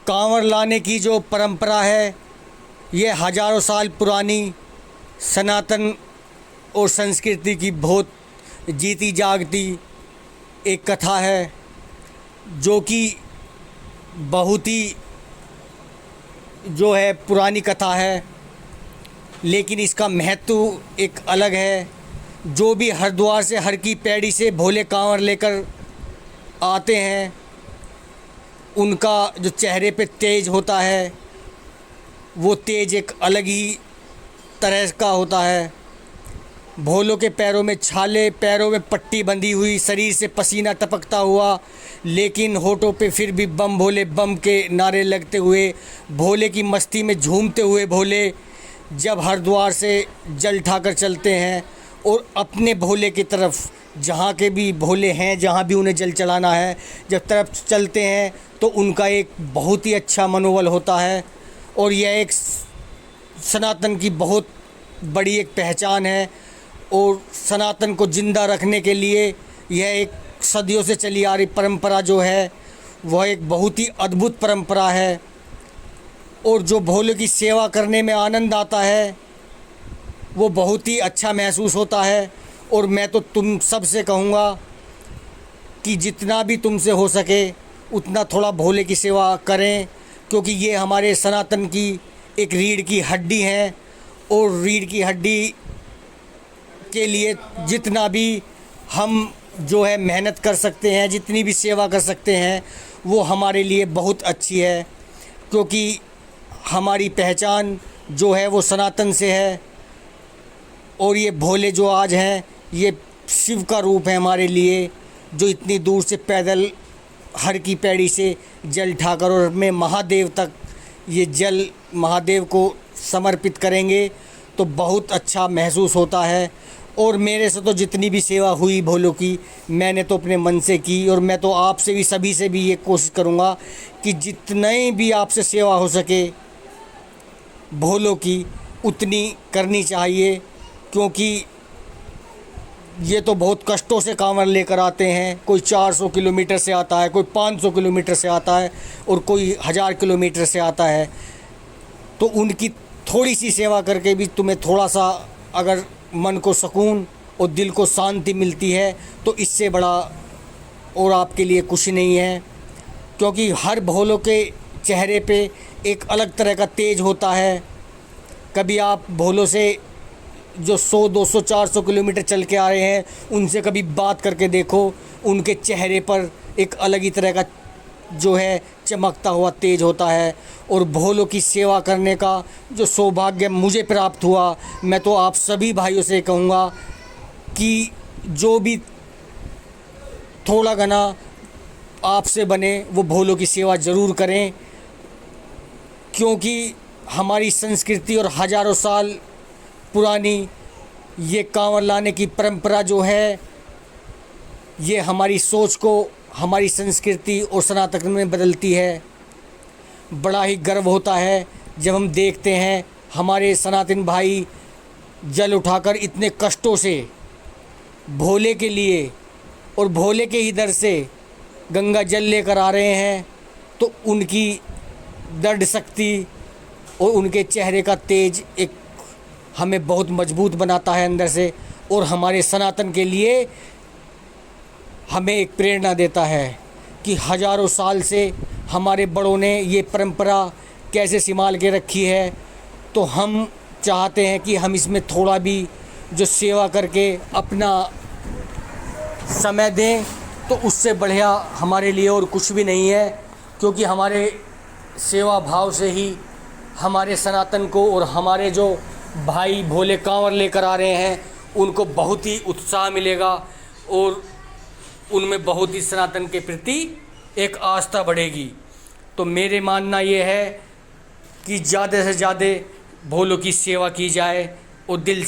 कांवर लाने की जो परंपरा है ये हजारों साल पुरानी सनातन और संस्कृति की बहुत जीती जागती एक कथा है, जो कि बहुत ही जो है पुरानी कथा है, लेकिन इसका महत्व एक अलग है। जो भी हरिद्वार से हर की पैड़ी से भोले कांवर लेकर आते हैं, उनका जो चेहरे पे तेज होता है वो तेज एक अलग ही तरह का होता है। भोलों के पैरों में छाले, पैरों में पट्टी बंधी हुई, शरीर से पसीना टपकता हुआ, लेकिन होठों पे फिर भी बम भोले बम के नारे लगते हुए, भोले की मस्ती में झूमते हुए भोले जब हरिद्वार से जल उठाकर चलते हैं और अपने भोले की तरफ, जहाँ के भी भोले हैं, जहाँ भी उन्हें जल चढ़ाना है, जब तरफ चलते हैं तो उनका एक बहुत ही अच्छा मनोबल होता है। और यह एक सनातन की बहुत बड़ी एक पहचान है, और सनातन को ज़िंदा रखने के लिए यह एक सदियों से चली आ रही परंपरा जो है वह एक बहुत ही अद्भुत परंपरा है। और जो भोले की सेवा करने में आनंद आता है वो बहुत ही अच्छा महसूस होता है। और मैं तो तुम सबसे कहूँगा कि जितना भी तुमसे हो सके उतना थोड़ा भोले की सेवा करें, क्योंकि ये हमारे सनातन की एक रीढ़ की हड्डी है। और रीढ़ की हड्डी के लिए जितना भी हम जो है मेहनत कर सकते हैं, जितनी भी सेवा कर सकते हैं, वो हमारे लिए बहुत अच्छी है, क्योंकि हमारी पहचान जो है वो सनातन से है। और ये भोले जो आज हैं ये शिव का रूप है हमारे लिए, जो इतनी दूर से पैदल हर की पैड़ी से जल उठाकर और में महादेव तक ये जल महादेव को समर्पित करेंगे तो बहुत अच्छा महसूस होता है। और मेरे से तो जितनी भी सेवा हुई भोलों की, मैंने तो अपने मन से की, और मैं तो आपसे भी, सभी से भी ये कोशिश करूँगा कि जितनी भी आपसे सेवा हो सके भोलों की उतनी करनी चाहिए, क्योंकि ये तो बहुत कष्टों से कांवर लेकर आते हैं। कोई 400 किलोमीटर से आता है, कोई 500 किलोमीटर से आता है, और कोई 1000 किलोमीटर से आता है। तो उनकी थोड़ी सी सेवा करके भी तुम्हें थोड़ा सा अगर मन को सुकून और दिल को शांति मिलती है तो इससे बड़ा और आपके लिए कुछ नहीं है। क्योंकि हर भोलों के चेहरे पे एक अलग तरह का तेज होता है। कभी आप भोलों से जो 100, 200, 400 किलोमीटर चल के आ रहे हैं उनसे कभी बात करके देखो, उनके चेहरे पर एक अलग ही तरह का जो है चमकता हुआ तेज होता है। और भोलों की सेवा करने का जो सौभाग्य मुझे प्राप्त हुआ, मैं तो आप सभी भाइयों से कहूँगा कि जो भी थोड़ा घना आपसे बने वो भोलों की सेवा ज़रूर करें, क्योंकि हमारी संस्कृति और हज़ारों साल पुरानी ये कांवर लाने की परंपरा जो है ये हमारी सोच को, हमारी संस्कृति और सनातन में बदलती है। बड़ा ही गर्व होता है जब हम देखते हैं हमारे सनातन भाई जल उठाकर इतने कष्टों से भोले के लिए और भोले के ही दर से गंगा जल लेकर आ रहे हैं, तो उनकी दृढ़ शक्ति और उनके चेहरे का तेज एक हमें बहुत मजबूत बनाता है अंदर से, और हमारे सनातन के लिए हमें एक प्रेरणा देता है कि हज़ारों साल से हमारे बड़ों ने ये परंपरा कैसे संभाल के रखी है। तो हम चाहते हैं कि हम इसमें थोड़ा भी जो सेवा करके अपना समय दें, तो उससे बढ़िया हमारे लिए और कुछ भी नहीं है। क्योंकि हमारे सेवा भाव से ही हमारे सनातन को और हमारे जो भाई भोले कांवर लेकर आ रहे हैं उनको बहुत ही उत्साह मिलेगा, और उनमें बहुत ही सनातन के प्रति एक आस्था बढ़ेगी। तो मेरे मानना ये है कि ज़्यादा से ज़्यादा भोलों की सेवा की जाए और दिल से